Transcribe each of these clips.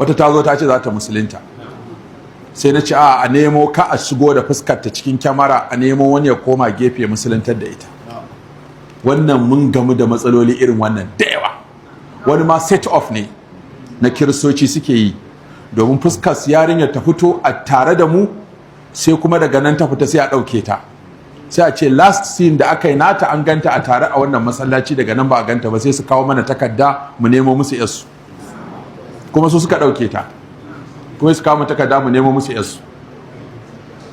wata ta zo ta ce za ta musulunta, sai na ce a nemo ka a shigo da fuskar ta cikin kyamara, a nemo wani ya koma gefe musuluntar da ita. Wannan mun gamu da matsaloli irin wannan da yawa. Wani ma set off ne na kiristoci suke yi domin fuskar yarinyar ta fito a tare da mu, sai kuma daga nan ta fita sai a ɗauke ta, sai a ce last scene da aka yi nata an ganta a tare a wannan masallaci, daga nan ba a ganta ba, sai su kawo mana takarda mu nemo musu yasu, kuma su suka ɗauke ta, kuma su kawo mana takarda mu nemo musu yasu.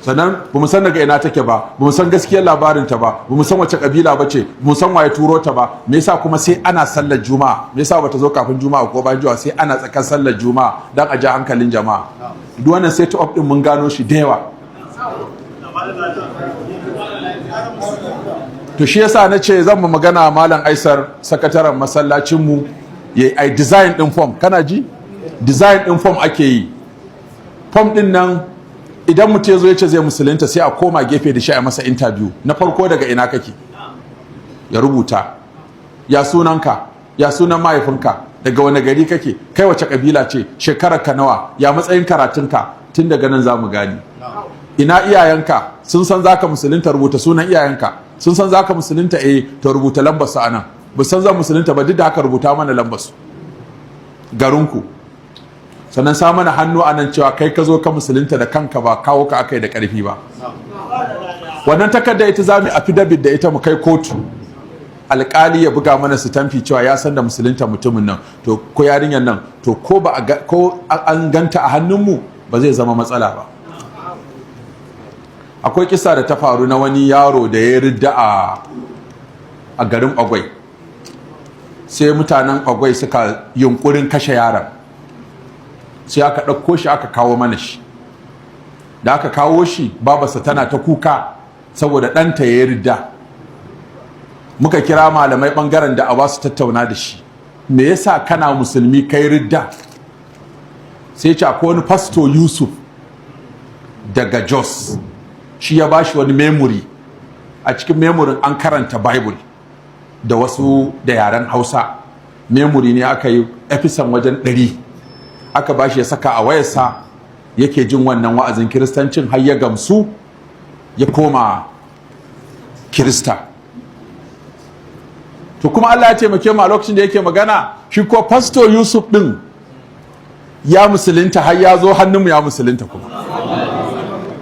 Sannan ba mu san daga ina take ba mu san gaskiyar labarin ta ba mu san wace kabila ba ce, mu san waye turo ta ba. Me yasa kuma sai ana sallar juma'a? Me yasa bata zo kafin juma'a ko bayan juma'a? Sai ana tsakar sallar juma'a dan a ja hankalin jama'a. Duk wannan set up din mun gano shi da yawa. To shi yasa na ce zan mu magana Malam Aisar, sakataren masallacin mu, yayi design din form. Kana ji? Design din form ake yi. Form din nan idan mutum ya zo ya ce zai musulunta, sai a koma gefe da shi a masa interview. Na farko daga ina kake? Ya rubuta. Ya sunanka? Ya sunan mahaifinka? Daga wani gari kake? Kai wace kabila ce? Shekarar ka nawa? Ya matsayin karatunka? Tun daga nan za mu gani. Ina iyayenka? Sun san zaka musulunta, rubuta sunan iyayenka. Sun san zaka musulunta, to rubuta lambar su anan. Ba san zan musulunta ba, duk da haka rubuta mana lambar su. Garinku. Sannan sa mana hannu a nan cewa kai ka zo ka musulunta da kanka, ba kawo ka aka yi da ƙarfi ba. Wannan takarda ita za mu affidavit da ita mu kai kotu, alƙali ya buga mana sitamfi cewa ya san da musulunta mutumin nan, to ko yarinyar nan, to ko an ganta a hannunmu ba zai zama matsala ba. Akwai kisa da ta faru na wani yaro da ya ridda a garin Agwai, sai mutanen Agwai suka yunkurin kashe yaron, sai aka ɗauko shi aka kawo mana shi. Da aka kawo shi, babarsa tana ta kuka saboda ɗanta ya yi ridda. Muka kira malamai ɓangaren da a su tattauna da shi, me yasa kana musulmi kai ridda? Sai ce akwai wani Pasto Yusuf daga Jos, shi ya bashi wani memory, a cikin memorin an karanta Bible da wasu da yaren Hausa. Memory ne aka yi episan wajen 100, aka bashi ya saka a wayarsa, yake jin wannan wa'azin kiristancin har ya gamsu ya koma kirista. To kuma Allah ya taimake mu a lokacin da yake magana, shi ko Pastor Yusuf din ya musulunta, har ya zo hannunmu ya musulunta kuma.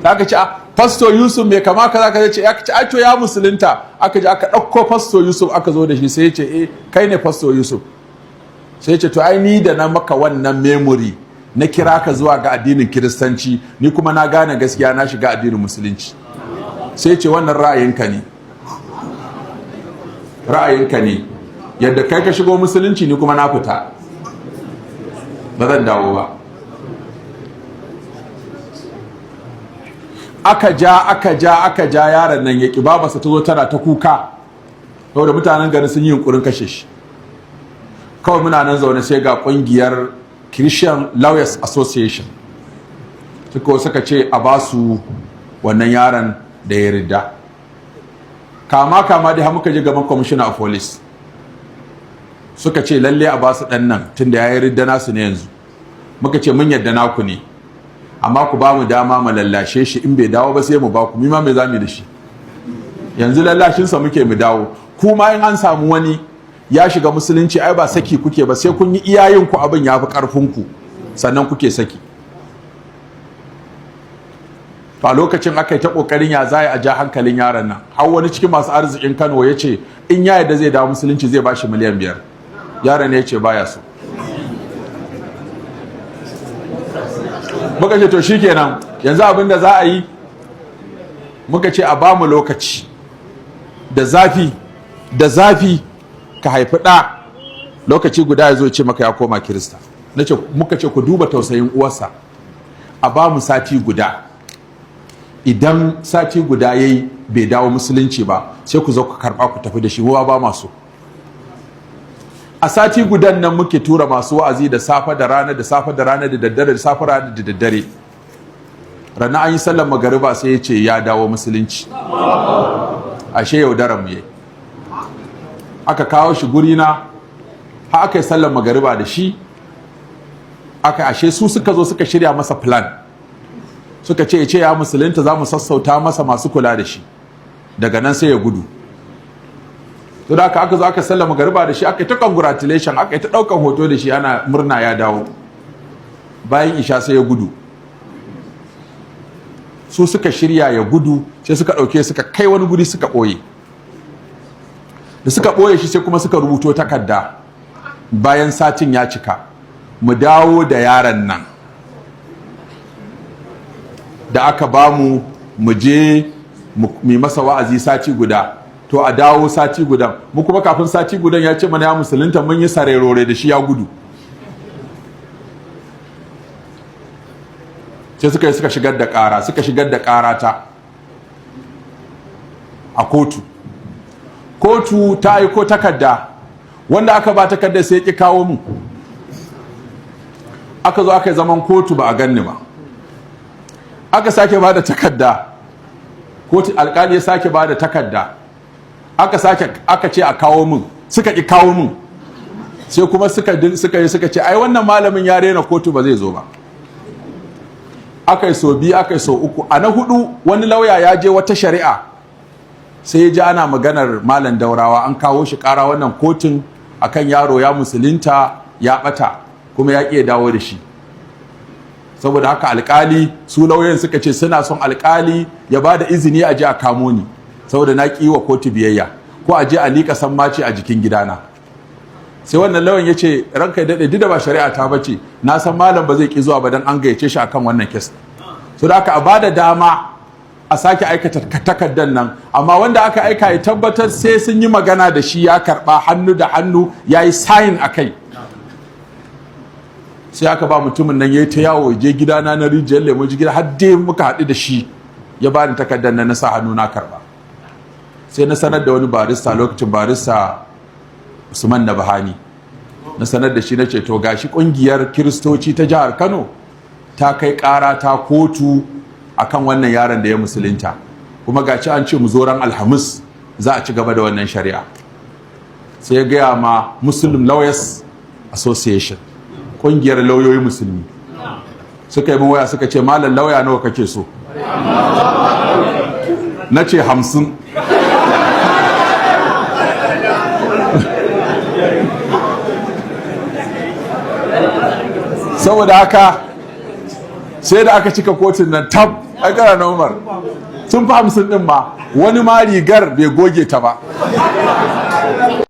Aka ce Pastor Yusuf mai kama kaza kaza, ce to ya musulunta. Aka je aka ɗauko Pastor Yusuf aka zo da shi, sai ya ce kai ne Pastor Yusuf. Sai ce to ai ni da na maka wannan memory na kira ka zuwa ga addinin kiristanci, ni kuma na gane gaskiya na shiga addinin musulunci. Sai ce wannan ra'ayinka ne, ra'ayinka ne, yadda kai ka shigo musulunci ni kuma na fita, ba zan dawo ba. Aka ja yaron nan ya ƙi, babarsa ta zo tana ta kuka saboda mutanen garin sun yi yunkurin kashe shi. Kawai muna nan zaune sai ga kungiyar Christian Lawyers Association suka ce a ba su wannan yaron da ya ridda. Kama dai muka je gaban Commissioner of Police, suka ce lalle a ba su ɗan nan tunda ya yi ridda nasu ne yanzu. Muka ce mun yadda naku ne, amma ku ba mu dama mu lallashe shi, in bai dawo ba sai mu ba ku, mima me za mu da shi. Yanzu lallashinsa muke mu dawo, kuma in an samu wani ya shiga musulunci ai ba saki kuke ba, sai kun yi iyayenku abin ya fi ƙarfinku sannan kuke saki. a lokacin aka yi ta ƙoƙarin ya za a ja hankalin yaron nan, har wani cikin masu arzikin Kano ya ce in ya yadda zai dawo musulunci zai bashi miliyan 5. Yaron ya ce baya so. Muka ce to shikenan, yanzu abin da za a yi, muka ce a ba mu lokaci, da zafi ka haifi ɗa, lokaci guda ya zo ce maka ya koma Kirista. Muka ce ku duba tausayin uwarsa, a ba mu sati guda, idan sati guda ya yi bai dawo musulunci ba sai ku zo ku karɓa ku tafi da shi, ruwa ba masu. A sati gudan nan muke tura masu wa'azi da safe da rana, da safe da rana, da daddare, da safe rana da daddare. Rana an yi sallar magariba sai ya ce ya dawo musulunci, ashe yaudaran mu yayi. Aka kawo shi guri na, har aka yi sallar magariba da shi, aka ashe su suka zo suka shirya masa plan, suka ce ya musulunta za mu sassauta masa masu kula da shi, daga nan sai ya gudu. to da aka zo aka sallama garba da shi, aka yi ta congratulation, aka yi ta ɗaukan hoto da shi ana murna ya dawo. Bayan isha sai ya gudu. Su suka shirya ya gudu, sai suka ɗauke suka kai wani guri suka ɓoye. Da suka ɓoye shi sai kuma suka rubuto takarda bayan satin ya cika, mu dawo da yaron nan da aka bamu mu je mu masa wa'azi sati guda, to a dawo sati guda. Mu kuma kafin sati gudan ya ce mana ya musulunta, mun yi sarerore da shi ya gudu. Sai suka shigar da ƙara, suka shigar da ƙara ta a kotu. Kotu ta aiko takarda, wanda aka ba takarda sai ki kawo mu. Aka zo aka yi zaman kotu ba a ganni ba. Aka sake ba da takarda, kotu alƙali ya sake ba da takarda, aka ce a kawo mun, suka ki kawo mun. Sai kuma suka ce ai wannan malamin ya rena kotu ba zai zo ba. Aka yi so biyu, aka yi so uku. A na hudu wani lauya ya je wata shari'a, sai ya ji ana maganar malam daurawa, an kawo shi ƙara wannan kotun akan yaro ya musulunta ya ɓata kuma ya ƙi dawo da shi. Saboda haka alƙali, su lauyoyin suka ce suna son alƙali ya ba da izini a je a kamo ni, saboda na ƙi wa kotu biyayya, ko a je a liƙa sammaci a jikin gidana. Sai wannan lauyan ya ce ranka ya daɗe, duk da ba shari'a ta bace, na san malam ba zai ƙi zuwa ba don an gayyace shi akan wannan kes. So da haka a bada dama a sake aikata takardar nan, amma wanda aka aika ya tabbatar sai sun yi magana da shi, ya karɓa hannu da hannu, ya yi sayin a kai. Sai aka ba mutumin nan ya yi ta yawo, je gidana na rijiyar lemo, gida har dai muka haɗu da shi, ya bani takardar nan na sa hannu na karɓa. Sai na sanar da wani barista, lokacin barista Usman na Bahani, na sanar da shi na ce to gashi kungiyar kiristoci ta jihar Kano ta kai ƙara ta kotu akan wannan yaron da ya musulunta, kuma gashi an ce mu zo ran Alhamis za a ci gaba da wannan shari'a. Sai ya gaya ma Muslim Lawyers Association, kungiyar lauyoyi musulmi, suka yi min waya suka ce malam lauya nawa kake so? Na ce 50. Saboda haka sai da aka cika kotun nan tab a ƙara na Umar, sun fi 50 ɗin ma, wani ma rigar bai goge ta ba.